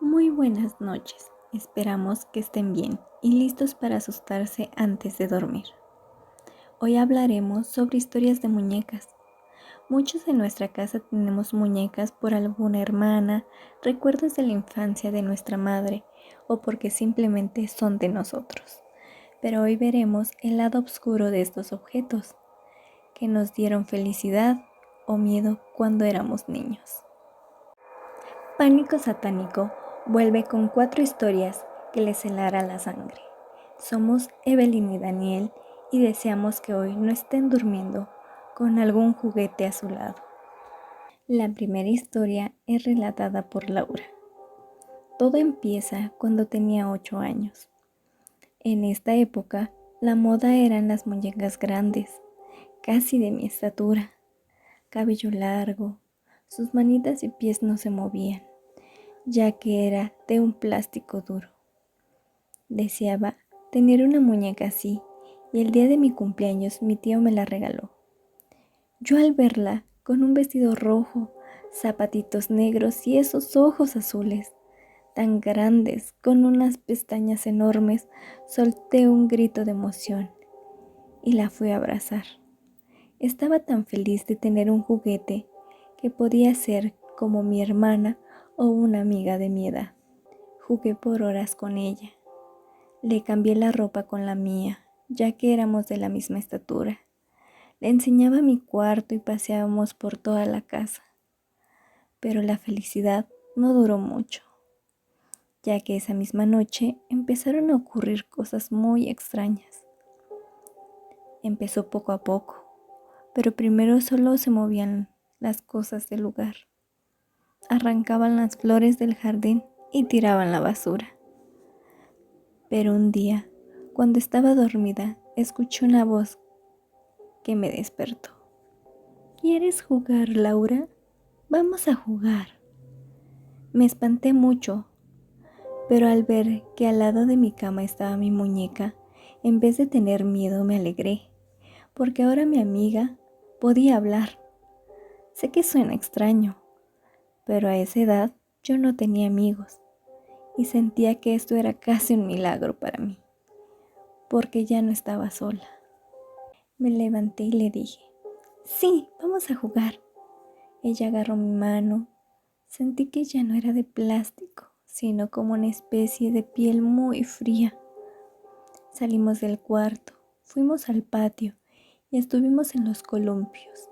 Muy buenas noches, esperamos que estén bien y listos para asustarse antes de dormir. Hoy hablaremos sobre historias de muñecas. Muchos en nuestra casa tenemos muñecas por alguna hermana, recuerdos de la infancia de nuestra madre o porque simplemente son de nosotros. Pero hoy veremos el lado oscuro de estos objetos, que nos dieron felicidad o miedo cuando éramos niños. Pánico Satánico vuelve con 4 historias que les helará la sangre. Somos Evelyn y Daniel y deseamos que hoy no estén durmiendo con algún juguete a su lado. La primera historia es relatada por Laura. Todo empieza cuando tenía 8 años. En esta época, la moda eran las muñecas grandes, casi de mi estatura, cabello largo, sus manitas y pies no se movían, ya que era de un plástico duro. Deseaba tener una muñeca así y el día de mi cumpleaños mi tío me la regaló. Yo al verla con un vestido rojo, zapatitos negros y esos ojos azules tan grandes con unas pestañas enormes, solté un grito de emoción y la fui a abrazar. Estaba tan feliz de tener un juguete que podía ser como mi hermana o una amiga de mi edad. Jugué por horas con ella. Le cambié la ropa con la mía, ya que éramos de la misma estatura. Le enseñaba mi cuarto y paseábamos por toda la casa. Pero la felicidad no duró mucho, ya que esa misma noche empezaron a ocurrir cosas muy extrañas. Empezó poco a poco, pero primero solo se movían las cosas del lugar. Arrancaban las flores del jardín y tiraban la basura. Pero un día, cuando estaba dormida, escuché una voz que me despertó. ¿Quieres jugar, Laura? Vamos a jugar. Me espanté mucho, pero al ver que al lado de mi cama estaba mi muñeca, en vez de tener miedo me alegré, porque ahora mi amiga podía hablar. Sé que suena extraño, pero a esa edad yo no tenía amigos y sentía que esto era casi un milagro para mí, porque ya no estaba sola. Me levanté y le dije, sí, vamos a jugar. Ella agarró mi mano. Sentí que ya no era de plástico, sino como una especie de piel muy fría. Salimos del cuarto, fuimos al patio y estuvimos en los columpios.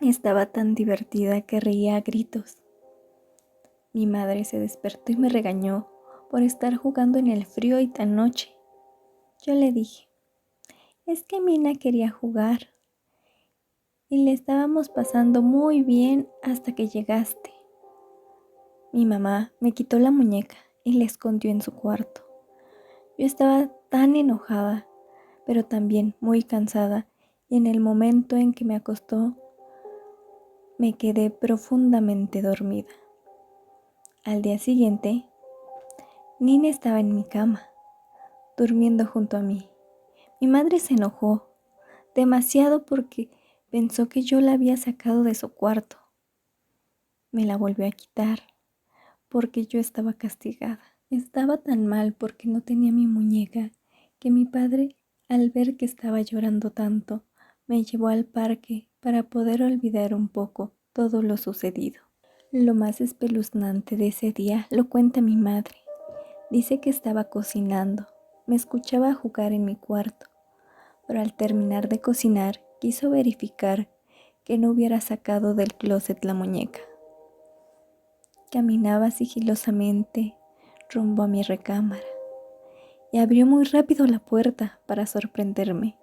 Estaba tan divertida que reía a gritos. Mi madre se despertó y me regañó por estar jugando en el frío y tan noche. Yo le dije, es que Mina quería jugar y le estábamos pasando muy bien hasta que llegaste. Mi mamá me quitó la muñeca y la escondió en su cuarto. Yo estaba tan enojada, pero también muy cansada, y en el momento en que me acostó, me quedé profundamente dormida. Al día siguiente, Nina estaba en mi cama, durmiendo junto a mí. Mi madre se enojó demasiado porque pensó que yo la había sacado de su cuarto. Me la volvió a quitar porque yo estaba castigada. Estaba tan mal porque no tenía mi muñeca que mi padre, al ver que estaba llorando tanto, me llevó al parque para poder olvidar un poco todo lo sucedido. Lo más espeluznante de ese día lo cuenta mi madre. Dice que estaba cocinando, me escuchaba jugar en mi cuarto, pero al terminar de cocinar quiso verificar que no hubiera sacado del closet la muñeca. Caminaba sigilosamente rumbo a mi recámara y abrió muy rápido la puerta para sorprenderme,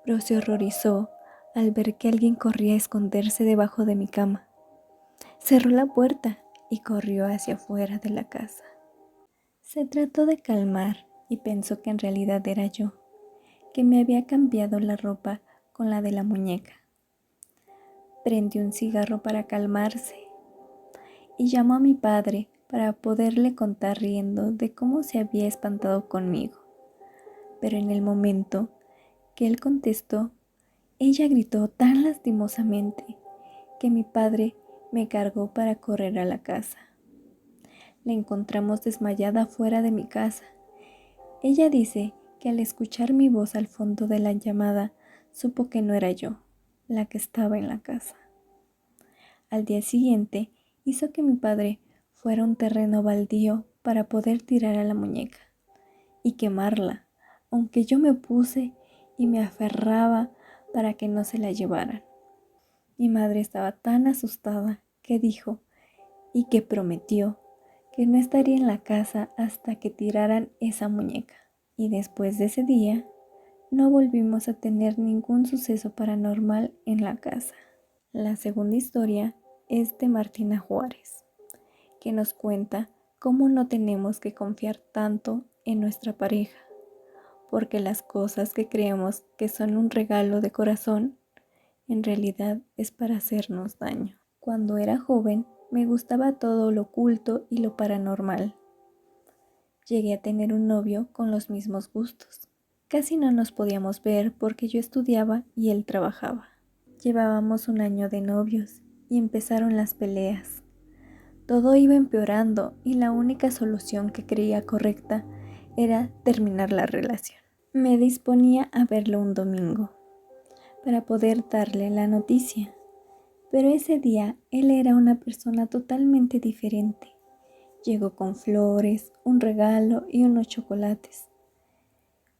pero se horrorizó al ver que alguien corría a esconderse debajo de mi cama. Cerró la puerta y corrió hacia afuera de la casa. Se trató de calmar y pensó que en realidad era yo, que me había cambiado la ropa con la de la muñeca. Prendió un cigarro para calmarse y llamó a mi padre para poderle contar riendo de cómo se había espantado conmigo. Pero en el momento que él contestó, ella gritó tan lastimosamente que mi padre me cargó para correr a la casa. la encontramos desmayada fuera de mi casa. Ella dice que al escuchar mi voz al fondo de la llamada, supo que no era yo la que estaba en la casa. Al día siguiente, hizo que mi padre fuera a un terreno baldío para poder tirar a la muñeca y quemarla, aunque yo me opuse y me aferraba para que no se la llevaran. Mi madre estaba tan asustada que dijo y que prometió que no estaría en la casa hasta que tiraran esa muñeca. Y después de ese día, no volvimos a tener ningún suceso paranormal en la casa. La segunda historia es de Martina Juárez, que nos cuenta cómo no tenemos que confiar tanto en nuestra pareja, porque las cosas que creemos que son un regalo de corazón, en realidad es para hacernos daño. Cuando era joven, me gustaba todo lo oculto y lo paranormal. Llegué a tener un novio con los mismos gustos. Casi no nos podíamos ver porque yo estudiaba y él trabajaba. Llevábamos un año de novios y empezaron las peleas. Todo iba empeorando y la única solución que creía correcta era terminar la relación. Me disponía a verlo un domingo para poder darle la noticia, pero ese día él era una persona totalmente diferente. Llegó con flores, un regalo y unos chocolates.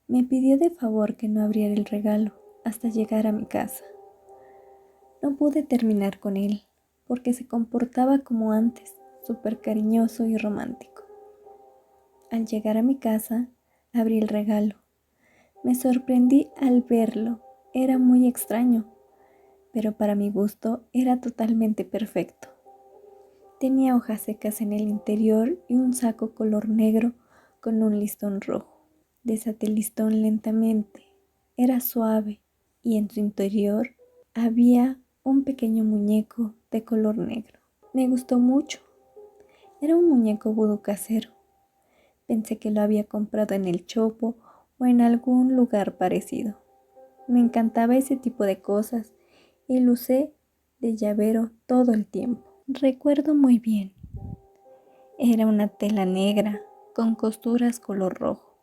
Me pidió de favor que no abriera el regalo hasta llegar a mi casa. No pude terminar con él porque se comportaba como antes, súper cariñoso y romántico. Al llegar a mi casa, abrí el regalo. Me sorprendí al verlo. Era muy extraño, pero para mi gusto era totalmente perfecto. Tenía hojas secas en el interior y un saco color negro con un listón rojo. Desaté el listón lentamente. Era suave y en su interior había un pequeño muñeco de color negro. Me gustó mucho. Era un muñeco vudú casero. Pensé que lo había comprado en el Chopo o en algún lugar parecido. Me encantaba ese tipo de cosas y lo usé de llavero todo el tiempo. Recuerdo muy bien. Era una tela negra con costuras color rojo.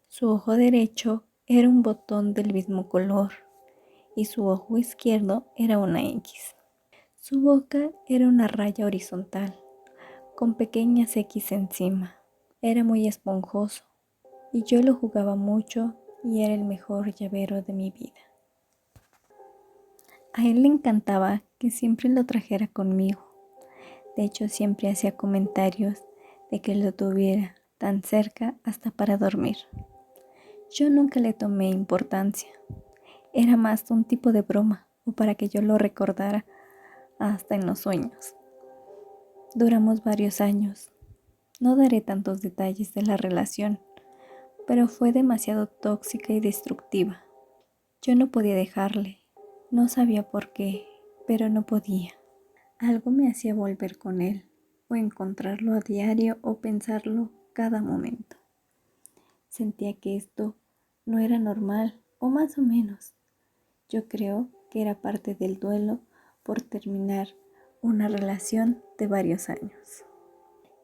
Su ojo derecho era un botón del mismo color y su ojo izquierdo era una X. Su boca era una raya horizontal con pequeñas X encima. Era muy esponjoso y yo lo jugaba mucho y era el mejor llavero de mi vida. A él le encantaba que siempre lo trajera conmigo. De hecho, siempre hacía comentarios de que lo tuviera tan cerca hasta para dormir. Yo nunca le tomé importancia. Era más un tipo de broma o para que yo lo recordara hasta en los sueños. Duramos varios años. No daré tantos detalles de la relación, pero fue demasiado tóxica y destructiva. Yo no podía dejarle. No sabía por qué, pero no podía. Algo me hacía volver con él, o encontrarlo a diario o pensarlo cada momento. Sentía que esto no era normal, o más o menos. Yo creo que era parte del duelo por terminar una relación de varios años.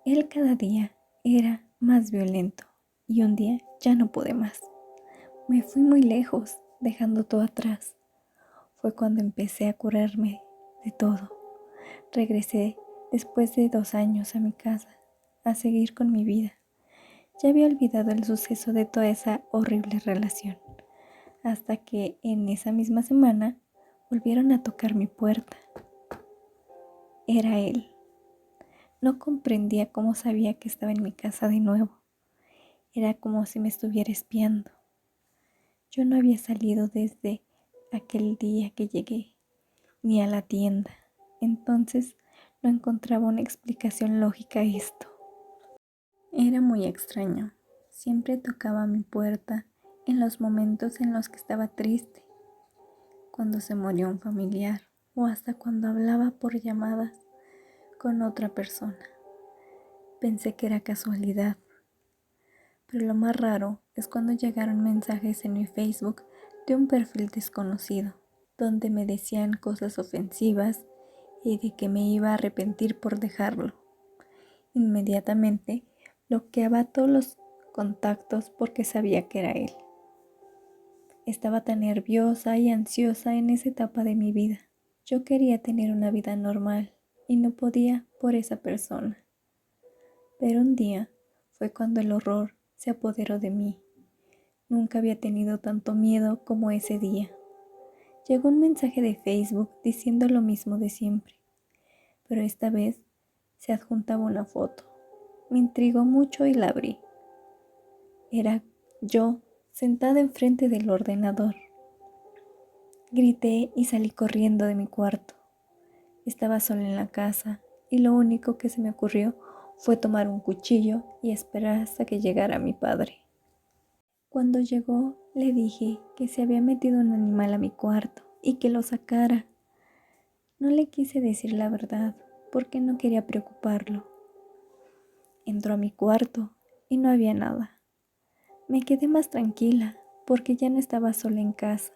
Él cada día era más violento y un día ya no pude más. Me fui muy lejos, dejando todo atrás. Fue cuando empecé a curarme de todo. Regresé después de 2 años a mi casa, a seguir con mi vida. Ya había olvidado el suceso de toda esa horrible relación, hasta que en esa misma semana volvieron a tocar mi puerta. Era él. No comprendía cómo sabía que estaba en mi casa de nuevo. Era como si me estuviera espiando. Yo no había salido desde aquel día que llegué, ni a la tienda. Entonces no encontraba una explicación lógica a esto. Era muy extraño. Siempre tocaba mi puerta en los momentos en los que estaba triste, cuando se murió un familiar o hasta cuando hablaba por llamadas con otra persona. Pensé que era casualidad, pero lo más raro es cuando llegaron mensajes en mi Facebook de un perfil desconocido, donde me decían cosas ofensivas y de que me iba a arrepentir por dejarlo. Inmediatamente bloqueaba a todos los contactos porque sabía que era él. Estaba tan nerviosa y ansiosa en esa etapa de mi vida. Yo quería tener una vida normal y no podía por esa persona. Pero un día fue cuando el horror se apoderó de mí. Nunca había tenido tanto miedo como ese día. Llegó un mensaje de Facebook diciendo lo mismo de siempre, pero esta vez se adjuntaba una foto. Me intrigó mucho y la abrí. Era yo sentada enfrente del ordenador. Grité y salí corriendo de mi cuarto. Estaba sola en la casa y lo único que se me ocurrió fue tomar un cuchillo y esperar hasta que llegara mi padre. Cuando llegó, le dije que se había metido un animal a mi cuarto y que lo sacara. No le quise decir la verdad porque no quería preocuparlo. Entró a mi cuarto y no había nada. Me quedé más tranquila porque ya no estaba sola en casa.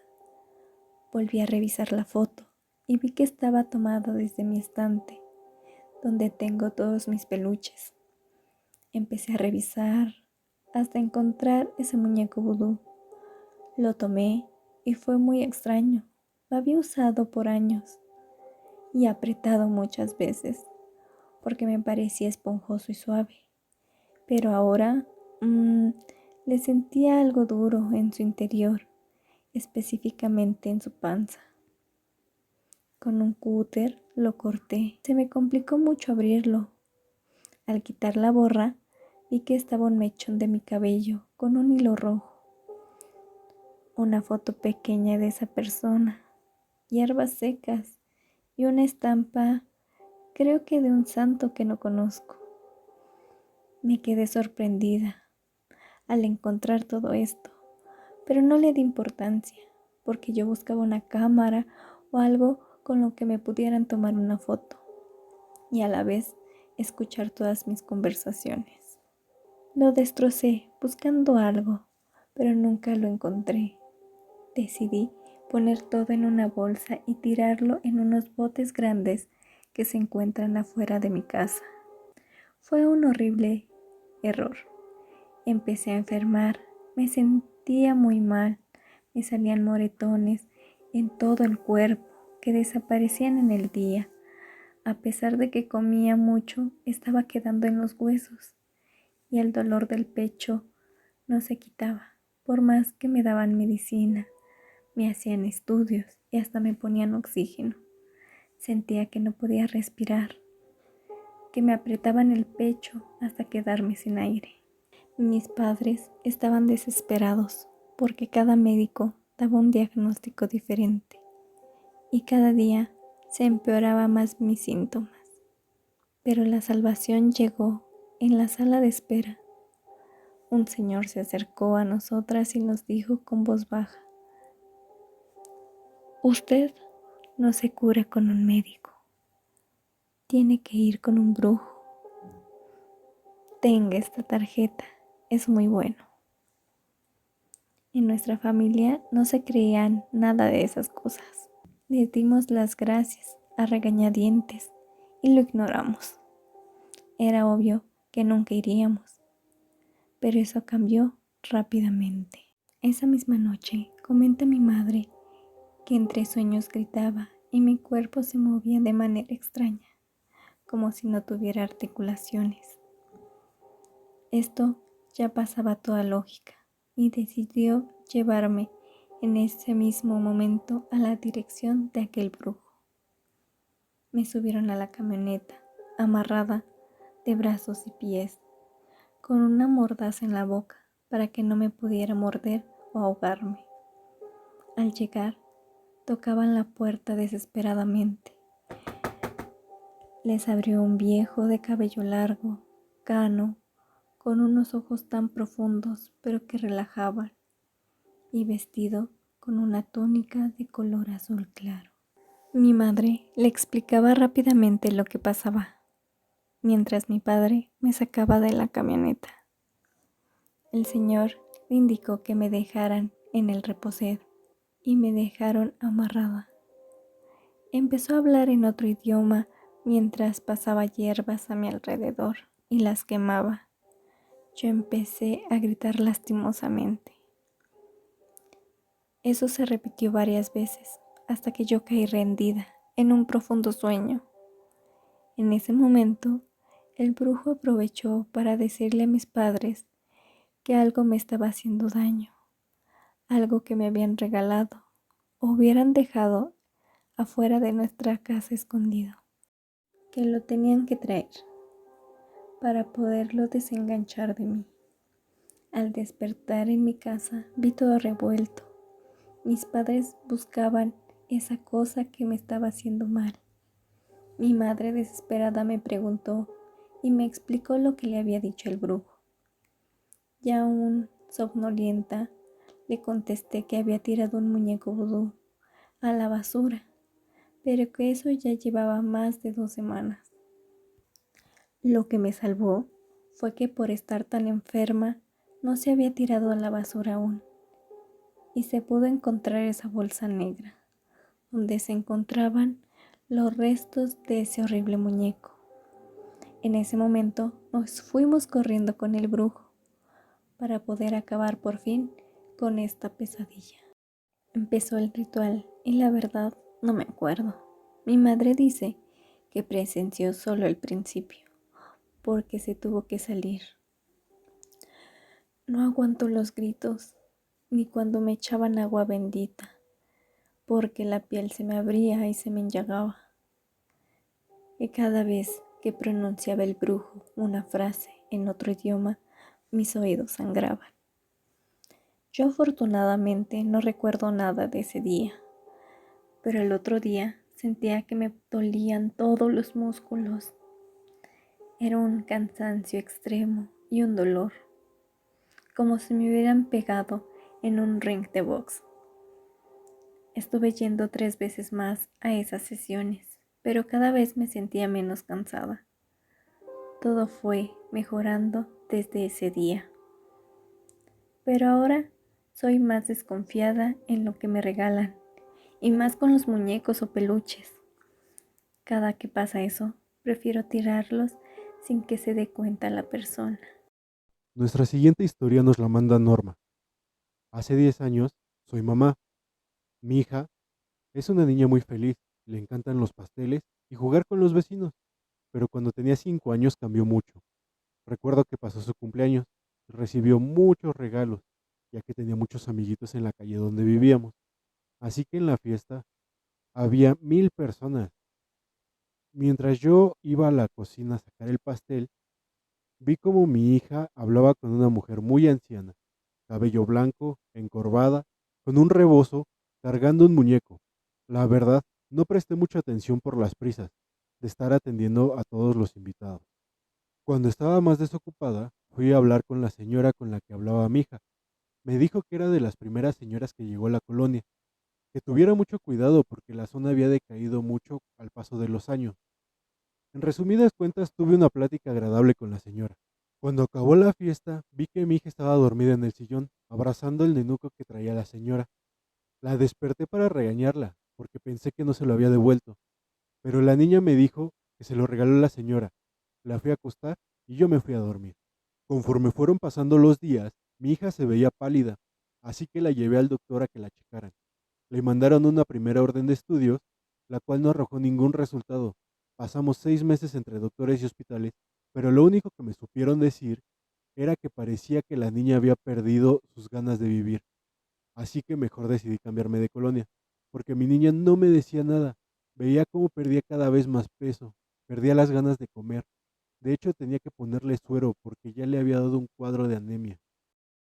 Volví a revisar la foto y vi que estaba tomada desde mi estante, donde tengo todos mis peluches. Empecé a revisar hasta encontrar ese muñeco vudú. Lo tomé y fue muy extraño. Lo había usado por años y apretado muchas veces porque me parecía esponjoso y suave. Pero ahora le sentía algo duro en su interior, específicamente en su panza. Con un cúter lo corté. Se me complicó mucho abrirlo. Al quitar la borra, vi que estaba un mechón de mi cabello con un hilo rojo. Una foto pequeña de esa persona, hierbas secas y una estampa, creo que de un santo que no conozco. Me quedé sorprendida al encontrar todo esto, pero no le di importancia, porque yo buscaba una cámara o algo con lo que me pudieran tomar una foto y a la vez escuchar todas mis conversaciones. Lo destrocé buscando algo, pero nunca lo encontré. Decidí poner todo en una bolsa y tirarlo en unos botes grandes que se encuentran afuera de mi casa. Fue un horrible error. Empecé a enfermar, me sentía muy mal, me salían moretones en todo el cuerpo que desaparecían en el día. A pesar de que comía mucho, estaba quedando en los huesos y el dolor del pecho no se quitaba, por más que me daban medicina, me hacían estudios y hasta me ponían oxígeno. Sentía que no podía respirar, que me apretaban el pecho hasta quedarme sin aire. Mis padres estaban desesperados porque cada médico daba un diagnóstico diferente y cada día se empeoraba más mis síntomas. Pero la salvación llegó en la sala de espera. Un señor se acercó a nosotras y nos dijo con voz baja: "Usted no se cura con un médico, tiene que ir con un brujo. Tenga esta tarjeta, es muy bueno". En nuestra familia no se creían nada de esas cosas. Le dimos las gracias a regañadientes y lo ignoramos. Era obvio que nunca iríamos, pero eso cambió rápidamente. Esa misma noche, comenta mi madre que entre sueños gritaba y mi cuerpo se movía de manera extraña, como si no tuviera articulaciones. Esto ya pasaba toda lógica y decidió llevarme en ese mismo momento a la dirección de aquel brujo. Me subieron a la camioneta, amarrada de brazos y pies, con una mordaza en la boca para que no me pudiera morder o ahogarme. Al llegar, tocaban la puerta desesperadamente. Les abrió un viejo de cabello largo, cano, con unos ojos tan profundos pero que relajaban, y vestido con una túnica de color azul claro. Mi madre le explicaba rápidamente lo que pasaba, mientras mi padre me sacaba de la camioneta. El señor le indicó que me dejaran en el reposer y me dejaron amarrada. Empezó a hablar en otro idioma mientras pasaba hierbas a mi alrededor. y las quemaba. Yo empecé a gritar lastimosamente. Eso se repitió varias veces hasta que yo caí rendida en un profundo sueño. En ese momento, el brujo aprovechó para decirle a mis padres que algo me estaba haciendo daño, algo que me habían regalado o hubieran dejado afuera de nuestra casa escondido, que lo tenían que traer para poderlo desenganchar de mí. Al despertar en mi casa vi todo revuelto. Mis padres buscaban esa cosa que me estaba haciendo mal. Mi madre desesperada me preguntó y me explicó lo que le había dicho el brujo. Ya aún somnolienta, le contesté que había tirado un muñeco vudú a la basura, pero que eso ya llevaba más de 2 semanas. Lo que me salvó fue que por estar tan enferma no se había tirado a la basura aún, y se pudo encontrar esa bolsa negra, donde se encontraban los restos de ese horrible muñeco. En ese momento nos fuimos corriendo con el brujo para poder acabar por fin con esta pesadilla. Empezó el ritual y la verdad no me acuerdo. Mi madre dice que presenció solo el principio, porque se tuvo que salir. No aguanto los gritos, ni cuando me echaban agua bendita, porque la piel se me abría y se me enllagaba. Y cada vez que pronunciaba el brujo una frase en otro idioma, mis oídos sangraban. Yo afortunadamente no recuerdo nada de ese día, pero el otro día sentía que me dolían todos los músculos. Era un cansancio extremo y un dolor, como si me hubieran pegado en un ring de box. Estuve yendo 3 veces más a esas sesiones, pero cada vez me sentía menos cansada. Todo fue mejorando desde ese día. Pero ahora soy más desconfiada en lo que me regalan, y más con los muñecos o peluches. Cada que pasa eso, prefiero tirarlos sin que se dé cuenta la persona. Nuestra siguiente historia nos la manda Norma. Hace 10 años soy mamá. Mi hija es una niña muy feliz, le encantan los pasteles y jugar con los vecinos, pero cuando tenía 5 años cambió mucho. Recuerdo que pasó su cumpleaños, recibió muchos regalos, ya que tenía muchos amiguitos en la calle donde vivíamos. Así que en la fiesta había 1000 personas. Mientras yo iba a la cocina a sacar el pastel, vi como mi hija hablaba con una mujer muy anciana, cabello blanco, encorvada, con un rebozo, cargando un muñeco. La verdad, no presté mucha atención por las prisas de estar atendiendo a todos los invitados. Cuando estaba más desocupada, fui a hablar con la señora con la que hablaba mi hija. Me dijo que era de las primeras señoras que llegó a la colonia, que tuviera mucho cuidado porque la zona había decaído mucho al paso de los años. En resumidas cuentas, tuve una plática agradable con la señora. Cuando acabó la fiesta, vi que mi hija estaba dormida en el sillón, abrazando el nenuco que traía la señora. La desperté para regañarla, porque pensé que no se lo había devuelto, pero la niña me dijo que se lo regaló la señora. La fui a acostar y yo me fui a dormir. Conforme fueron pasando los días, mi hija se veía pálida, así que la llevé al doctor a que la checaran. Le mandaron una primera orden de estudios, la cual no arrojó ningún resultado. Pasamos 6 meses entre doctores y hospitales, pero lo único que me supieron decir era que parecía que la niña había perdido sus ganas de vivir. Así que mejor decidí cambiarme de colonia, porque mi niña no me decía nada. Veía cómo perdía cada vez más peso, perdía las ganas de comer. De hecho, tenía que ponerle suero porque ya le había dado un cuadro de anemia.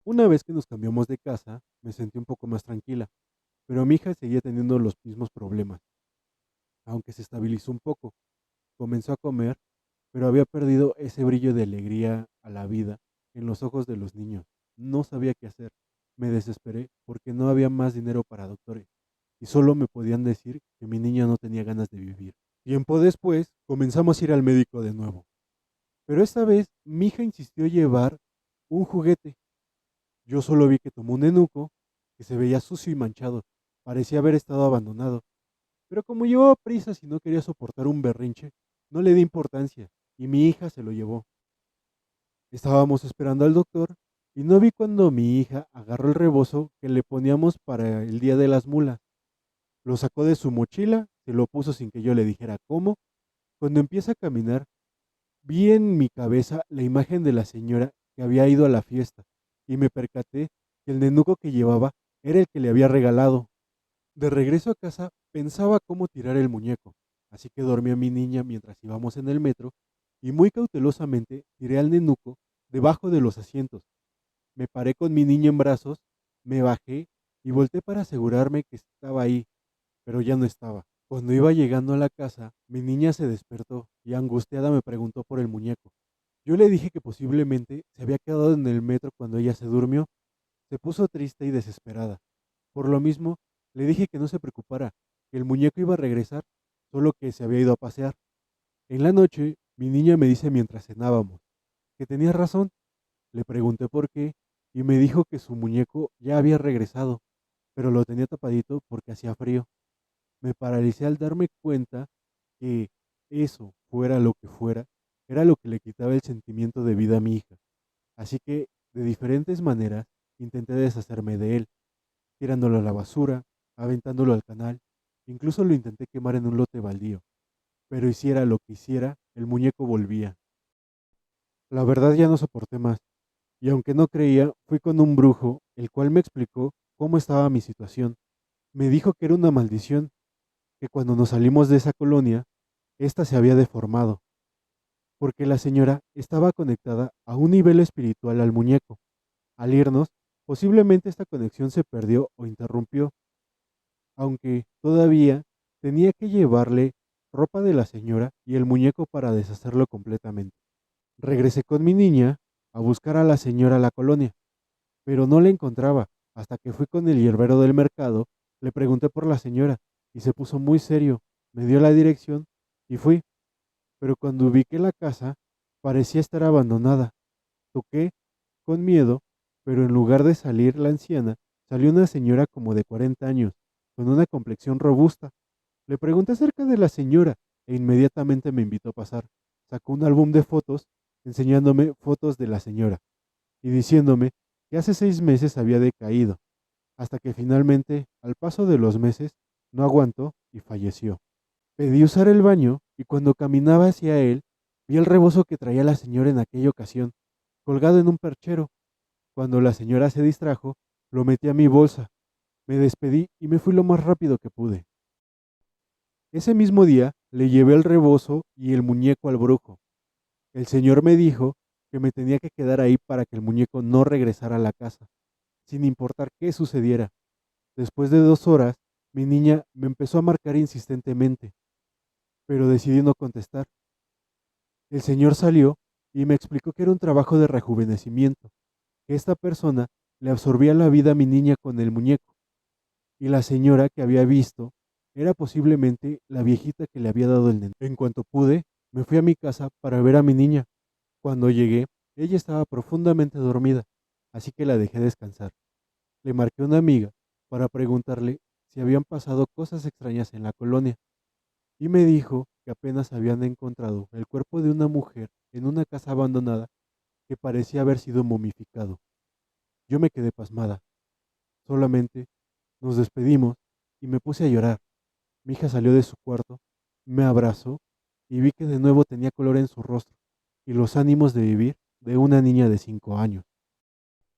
Una vez que nos cambiamos de casa, me sentí un poco más tranquila, pero mi hija seguía teniendo los mismos problemas, aunque se estabilizó un poco. Comenzó a comer, pero había perdido ese brillo de alegría a la vida en los ojos de los niños. No sabía qué hacer. Me desesperé porque no había más dinero para doctores y solo me podían decir que mi niña no tenía ganas de vivir. Tiempo después, comenzamos a ir al médico de nuevo, pero esta vez mi hija insistió llevar un juguete. Yo solo vi que tomó un enuco que se veía sucio y manchado, parecía haber estado abandonado, pero como llevaba prisas y no quería soportar un berrinche, no le di importancia y mi hija se lo llevó. Estábamos esperando al doctor y no vi cuando mi hija agarró el rebozo que le poníamos para el día de las mulas. Lo sacó de su mochila, se lo puso sin que yo le dijera cómo. Cuando empieza a caminar, vi en mi cabeza la imagen de la señora que había ido a la fiesta y me percaté que el nenuco que llevaba era el que le había regalado. De regreso a casa pensaba cómo tirar el muñeco, así que dormí a mi niña mientras íbamos en el metro y muy cautelosamente tiré al nenuco debajo de los asientos. Me paré con mi niña en brazos, me bajé y volteé para asegurarme que estaba ahí, pero ya no estaba. Cuando iba llegando a la casa, mi niña se despertó y angustiada me preguntó por el muñeco. Yo le dije que posiblemente se había quedado en el metro cuando ella se durmió. Se puso triste y desesperada. Por lo mismo, le dije que no se preocupara, que el muñeco iba a regresar, solo que se había ido a pasear. En la noche, mi niña me dice mientras cenábamos, que tenía razón. Le pregunté por qué y me dijo que su muñeco ya había regresado, pero lo tenía tapadito porque hacía frío. Me paralicé al darme cuenta que eso, fuera lo que fuera, era lo que le quitaba el sentimiento de vida a mi hija. Así que, de diferentes maneras, intenté deshacerme de él, tirándolo a la basura, aventándolo al canal, incluso lo intenté quemar en un lote baldío, pero hiciera lo que hiciera, el muñeco volvía. La verdad ya no soporté más, y aunque no creía, fui con un brujo, el cual me explicó cómo estaba mi situación. Me dijo que era una maldición, que cuando nos salimos de esa colonia, ésta se había deformado, porque la señora estaba conectada a un nivel espiritual al muñeco. Al irnos, posiblemente esta conexión se perdió o interrumpió, aunque todavía tenía que llevarle ropa de la señora y el muñeco para deshacerlo completamente. Regresé con mi niña a buscar a la señora a la colonia, pero no la encontraba, hasta que fui con el hierbero del mercado, le pregunté por la señora y se puso muy serio, me dio la dirección y fui, pero cuando ubiqué la casa parecía estar abandonada. Toqué con miedo, pero en lugar de salir la anciana, salió una señora como de 40 años, con una complexión robusta. Le pregunté acerca de la señora e inmediatamente me invitó a pasar. Sacó un álbum de fotos enseñándome fotos de la señora y diciéndome que hace 6 meses había decaído, hasta que finalmente, al paso de los meses, no aguantó y falleció. Pedí usar el baño y cuando caminaba hacia él, vi el rebozo que traía la señora en aquella ocasión, colgado en un perchero. Cuando la señora se distrajo, lo metí a mi bolsa, me despedí y me fui lo más rápido que pude. Ese mismo día le llevé el rebozo y el muñeco al brujo. El señor me dijo que me tenía que quedar ahí para que el muñeco no regresara a la casa, sin importar qué sucediera. Después de 2 horas, mi niña me empezó a marcar insistentemente, pero decidí no contestar. El señor salió y me explicó que era un trabajo de rejuvenecimiento, que esta persona le absorbía la vida a mi niña con el muñeco, y la señora que había visto era posiblemente la viejita que le había dado el nene. En cuanto pude, me fui a mi casa para ver a mi niña. Cuando llegué, ella estaba profundamente dormida, así que la dejé descansar. Le marqué a una amiga para preguntarle si habían pasado cosas extrañas en la colonia, y me dijo que apenas habían encontrado el cuerpo de una mujer en una casa abandonada que parecía haber sido momificado. Yo me quedé pasmada. Solamente nos despedimos y me puse a llorar. Mi hija salió de su cuarto, me abrazó y vi que de nuevo tenía color en su rostro y los ánimos de vivir de una niña de 5 años.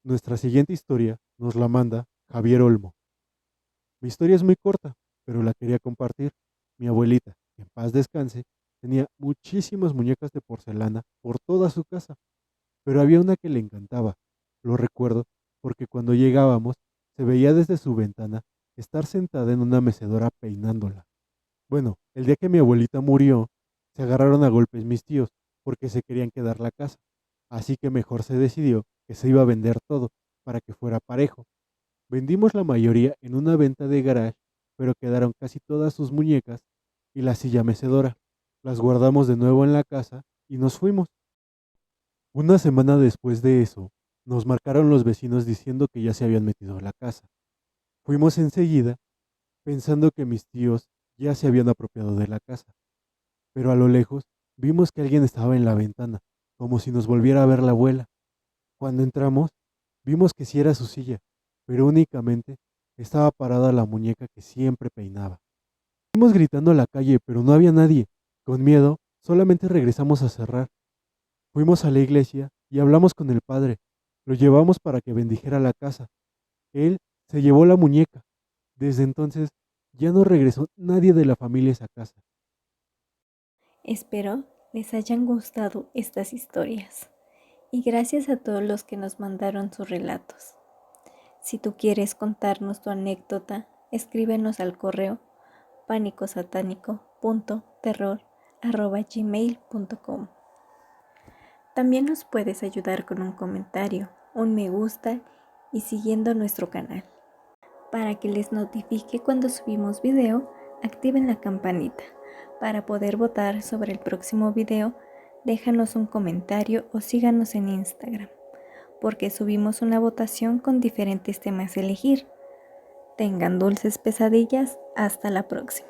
Nuestra siguiente historia nos la manda Javier Olmo. Mi historia es muy corta, pero la quería compartir. Mi abuelita, que en paz descanse, tenía muchísimas muñecas de porcelana por toda su casa, pero había una que le encantaba. Lo recuerdo porque cuando llegábamos se veía desde su ventana estar sentada en una mecedora peinándola. Bueno, el día que mi abuelita murió, se agarraron a golpes mis tíos porque se querían quedar la casa, así que mejor se decidió que se iba a vender todo para que fuera parejo. Vendimos la mayoría en una venta de garage, pero quedaron casi todas sus muñecas y la silla mecedora. Las guardamos de nuevo en la casa y nos fuimos. Una semana después de eso, nos marcaron los vecinos diciendo que ya se habían metido a la casa. Fuimos enseguida, pensando que mis tíos ya se habían apropiado de la casa, pero a lo lejos vimos que alguien estaba en la ventana. como si nos volviera a ver la abuela. Cuando entramos, vimos que sí era su silla, pero únicamente estaba parada la muñeca que siempre peinaba. Fuimos gritando a la calle, pero no había nadie. Con miedo, solamente regresamos a cerrar. Fuimos a la iglesia y hablamos con el padre. Lo llevamos para que bendijera la casa. Él se llevó la muñeca. Desde entonces ya no regresó nadie de la familia a esa casa. Espero les hayan gustado estas historias y gracias a todos los que nos mandaron sus relatos. Si tú quieres contarnos tu anécdota, escríbenos al correo panicosatánico.terror@gmail.com. También nos puedes ayudar con un comentario, un me gusta y siguiendo nuestro canal. Para que les notifique cuando subimos video, activen la campanita. Para poder votar sobre el próximo video, déjanos un comentario o síganos en Instagram, porque subimos una votación con diferentes temas a elegir. Tengan dulces pesadillas, hasta la próxima.